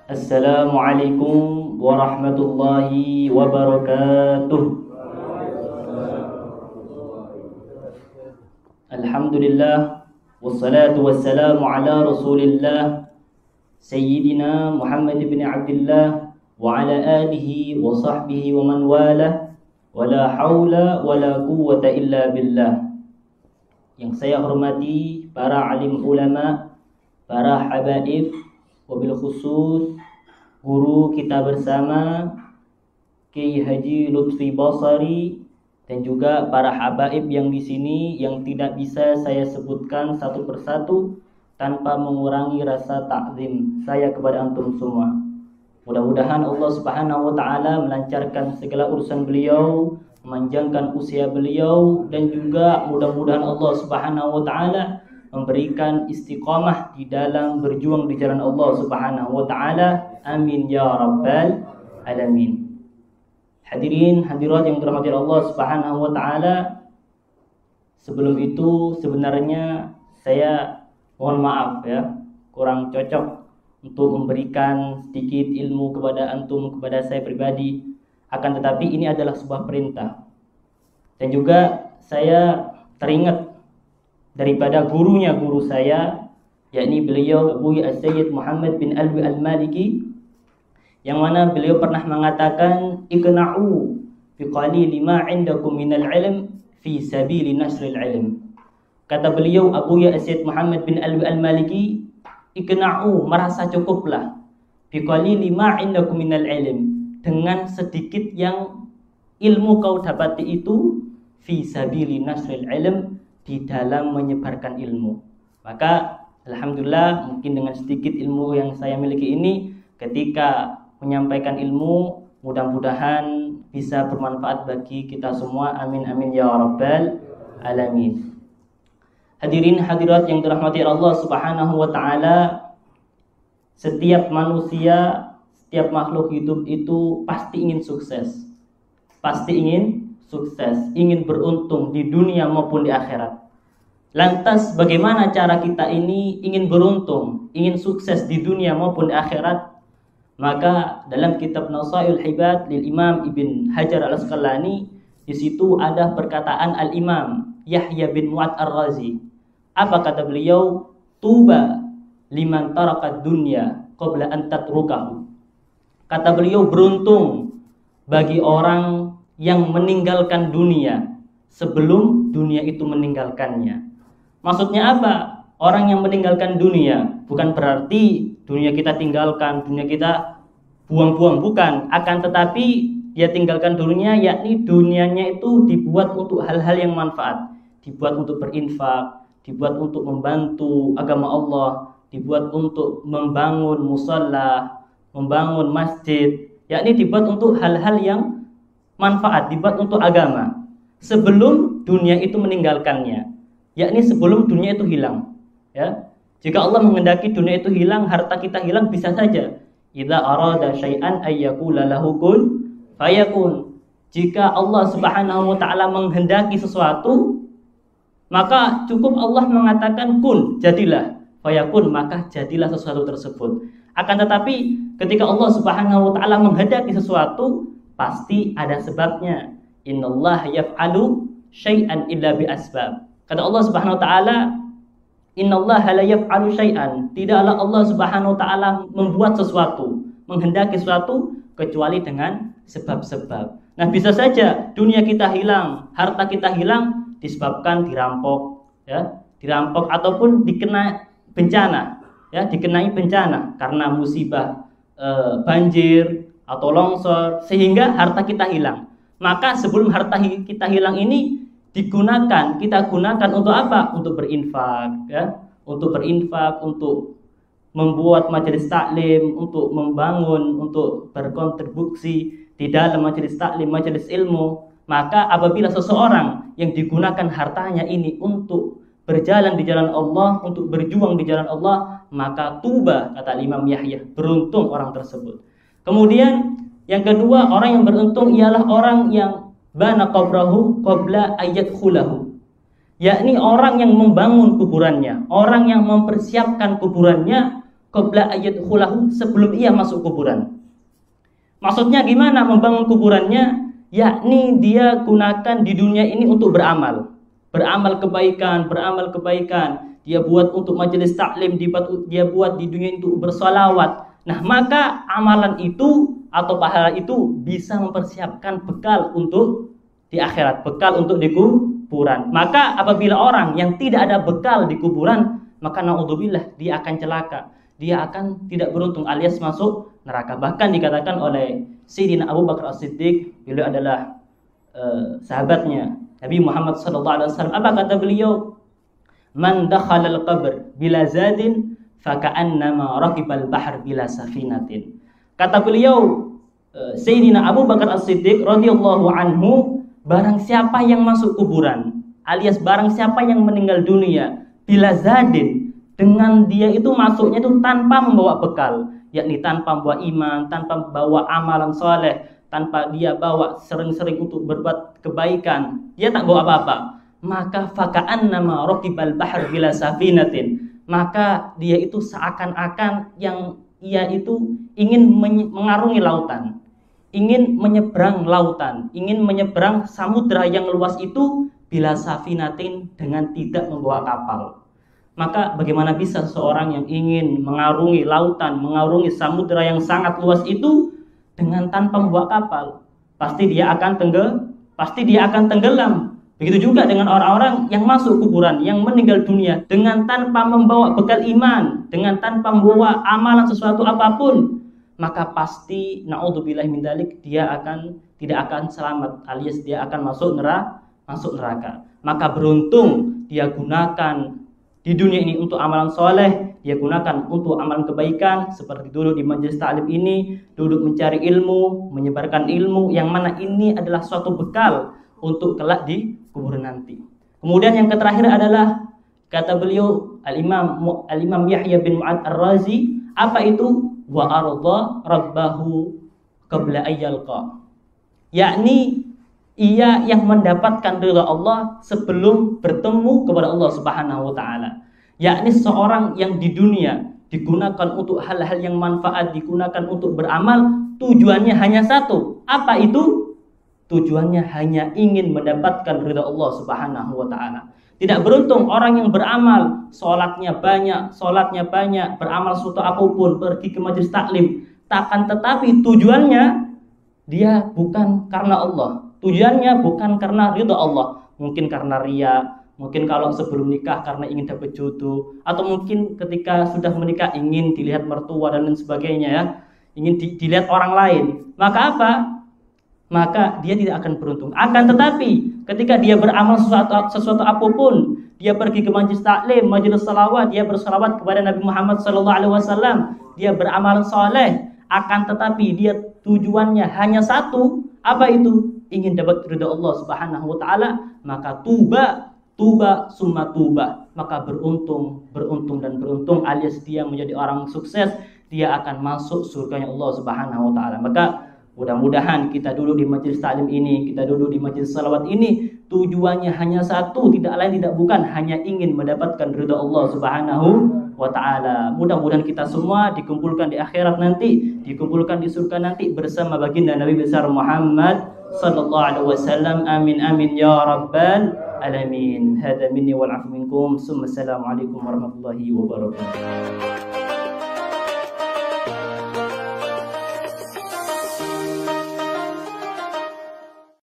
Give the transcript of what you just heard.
Assalamualaikum warahmatullahi wabarakatuh. Alhamdulillah, wassalatu wassalamu ala rasulillah Sayyidina Muhammad bin Abdullah wa ala alihi wa sahbihi wa man wala, wa la hawla wa la quwwata illa billah. Yang saya hormati para alim ulama, para habaib, wabil khusus guru kita bersama Kiai Haji Lutfi Basari, dan juga para habaib yang di sini yang tidak bisa saya sebutkan satu persatu tanpa mengurangi rasa takzim saya kepada antum semua. Mudah-mudahan Allah Subhanahu wa taala melancarkan segala urusan beliau, memanjangkan usia beliau, dan juga mudah-mudahan Allah Subhanahu wa taala memberikan istiqamah di dalam berjuang di jalan Allah Subhanahu wa taala. Amin ya rabbal alamin. Hadirin hadirat yang dirahmati Allah Subhanahu wa taala, sebelum itu sebenarnya saya mohon maaf ya, kurang cocok untuk memberikan sedikit ilmu kepada antum, kepada saya pribadi. Akan tetapi ini adalah sebuah perintah. Dan juga saya teringat daripada gurunya guru saya, yakni beliau Abu Sayyid Muhammad bin Alwi Al-Maliki, yang mana beliau pernah mengatakan iqna'u biqalili ma 'indakum minal ilm fi sabili nasril ilm. Kata beliau Abu Sayyid Muhammad bin Alwi Al-Maliki, iqna'u, merasa cukuplah, biqalili ma 'indakum minal ilm, dengan sedikit yang ilmu kau dapati itu, fi sabili nasril ilm, di dalam menyebarkan ilmu. Maka alhamdulillah, mungkin dengan sedikit ilmu yang saya miliki ini, ketika menyampaikan ilmu, mudah-mudahan bisa bermanfaat bagi kita semua. Amin amin ya rabbal alamin. Hadirin hadirat yang dirahmati Allah Subhanahu wa taala, setiap manusia, setiap makhluk hidup itu pasti ingin sukses. Pasti ingin sukses, ingin beruntung di dunia maupun di akhirat. Lantas bagaimana cara kita ini ingin beruntung, ingin sukses di dunia maupun di akhirat? Maka dalam kitab Nasaihul Ibad lil Imam Ibn Hajar Al-Asqalani, di situ ada perkataan Al-Imam Yahya bin Mu'ad Ar-Razi. Apa kata beliau? Tuba liman tarakat dunya qabla an tatrukahu. Kata beliau, beruntung bagi orang yang meninggalkan dunia sebelum dunia itu meninggalkannya. Maksudnya apa? Orang yang meninggalkan dunia bukan berarti dunia kita tinggalkan, dunia kita buang-buang, bukan. Akan tetapi dia tinggalkan dunia, yakni dunianya itu dibuat untuk hal-hal yang manfaat, dibuat untuk berinfak, dibuat untuk membantu agama Allah, dibuat untuk membangun musalla, membangun masjid, yakni dibuat untuk hal-hal yang manfaat, dibuat untuk agama sebelum dunia itu meninggalkannya, yakni sebelum dunia itu hilang. Ya, jika Allah menghendaki dunia itu hilang, harta kita hilang, bisa saja. Idza arada syai'an ayyakula lahu kun fayakun. Jika Allah Subhanahu wa taala menghendaki sesuatu, maka cukup Allah mengatakan kun, jadilah, fayakun, maka jadilah sesuatu tersebut. Akan tetapi ketika Allah Subhanahu wa taala menghendaki sesuatu, pasti ada sebabnya. Innallaha yaf'alu syai'an illa bi asbab. Kata Allah Subhanahu wa taala, innallaha la yaf'alu syai'an, tidaklah Allah Subhanahu wa taala membuat sesuatu, menghendaki sesuatu kecuali dengan sebab-sebab. Nah, bisa saja dunia kita hilang, harta kita hilang disebabkan dirampok, ya, dirampok ataupun dikena bencana, ya, dikenai bencana karena musibah banjir atau longsor sehingga harta kita hilang. Maka sebelum harta kita hilang ini digunakan, kita gunakan untuk apa? Untuk berinfak, ya, untuk berinfak, untuk membuat majelis taklim, untuk membangun, untuk berkontribusi di dalam majelis taklim, majelis ilmu. Maka apabila seseorang yang digunakan hartanya ini untuk berjalan di jalan Allah, untuk berjuang di jalan Allah, maka tuba, kata Imam Yahya, beruntung orang tersebut. Kemudian yang kedua, orang yang beruntung ialah orang yang bana qabrahu qabla ayat khulahu. yakni orang yang membangun kuburannya, orang yang mempersiapkan kuburannya qabla ayyadkhulahu, sebelum ia masuk kuburan. Maksudnya gimana membangun kuburannya? Yakni dia gunakan di dunia ini untuk beramal. Beramal kebaikan, beramal kebaikan. Dia buat untuk majelis taklim, dia buat di dunia itu bersolawat. Nah, maka amalan itu atau pahala itu bisa mempersiapkan bekal untuk di akhirat, bekal untuk di kuburan. Maka apabila orang yang tidak ada bekal di kuburan, maka naudzubillah dia akan celaka. Dia akan tidak beruntung alias masuk neraka. Bahkan dikatakan oleh Sayyidina Abu Bakar As-Siddiq, beliau adalah sahabatnya Nabi Muhammad SAW. Apa kata beliau? Man dakhala al-qabr bila zadin faka'annama raqibal bahr bila safinatin. Kata beliau Sayyidina Abu Bakar As-Siddiq radhiyallahu anhu, barang siapa yang masuk kuburan alias barang siapa yang meninggal dunia bila zadin, dengan dia itu masuknya itu tanpa membawa bekal, yakni tanpa membawa iman, tanpa membawa amalan soleh, tanpa dia bawa sering-sering untuk berbuat kebaikan, dia tak bawa apa-apa, maka faka'annama raqibal bahr bila safinatin, maka dia itu seakan-akan yang ia itu ingin mengarungi lautan, ingin menyeberang lautan, ingin menyeberang samudra yang luas itu bila safinatin, dengan tidak membawa kapal. Maka bagaimana bisa seseorang yang ingin mengarungi lautan, mengarungi samudra yang sangat luas itu dengan tanpa membawa kapal? Pasti dia akan tenggelam. Begitu juga dengan orang-orang yang masuk kuburan, yang meninggal dunia dengan tanpa membawa bekal iman, dengan tanpa membawa amalan sesuatu apapun, maka pasti naudzubillahi min dzalik dia tidak akan selamat, alias dia akan masuk neraka. Maka beruntung dia gunakan di dunia ini untuk amalan soleh, dia gunakan untuk amalan kebaikan, seperti dulu di majelis ta'lim ini, duduk mencari ilmu, menyebarkan ilmu, yang mana ini adalah suatu bekal untuk kelak di kuburan nanti. Kemudian yang terakhir adalah kata beliau Al-Imam Yahya bin Mu'ad Ar-Razi, apa itu? Wa arda rabbahu qabla ayyalqa, yakni ia yang mendapatkan ridha Allah sebelum bertemu kepada Allah Subhanahu wa taala. Yakni seorang yang di dunia digunakan untuk hal-hal yang manfaat, digunakan untuk beramal, tujuannya hanya satu. Apa itu? Tujuannya hanya ingin mendapatkan ridha Allah Subhanahu wa taala. Tidak beruntung orang yang beramal, sholatnya banyak, beramal suatu apapun, pergi ke majelis taklim, takkan tetapi tujuannya dia bukan karena Allah. Tujuannya bukan karena ridha Allah, mungkin karena riya, mungkin kalau sebelum nikah karena ingin dapat jodoh, atau mungkin ketika sudah menikah ingin dilihat mertua dan lain sebagainya, ya, ingin dilihat orang lain. Maka apa? Maka dia tidak akan beruntung. Akan tetapi ketika dia beramal sesuatu apapun, dia pergi ke majelis taklim, majelis salawat, dia bersalawat kepada Nabi Muhammad SAW, dia beramal soleh, akan tetapi dia tujuannya hanya satu. Apa itu? Ingin dapat ridha Allah Subhanahu wa taala, maka tuba summa tuba, maka beruntung alias dia menjadi orang sukses, dia akan masuk surganya Allah Subhanahu wa taala. Maka mudah-mudahan kita dulu di majelis taklim ini, kita dulu di majelis salawat ini, tujuannya hanya satu, tidak lain tidak bukan, hanya ingin mendapatkan ridha Allah Subhanahu wa ta'ala. Mudah-mudahan kita semua dikumpulkan di akhirat nanti, dikumpulkan di surga nanti bersama baginda Nabi besar Muhammad sallallahu alaihi wasallam. Amin amin ya rabbal alamin. Hada minni wal afu minkum. Assalamualaikum warahmatullahi wabarakatuh.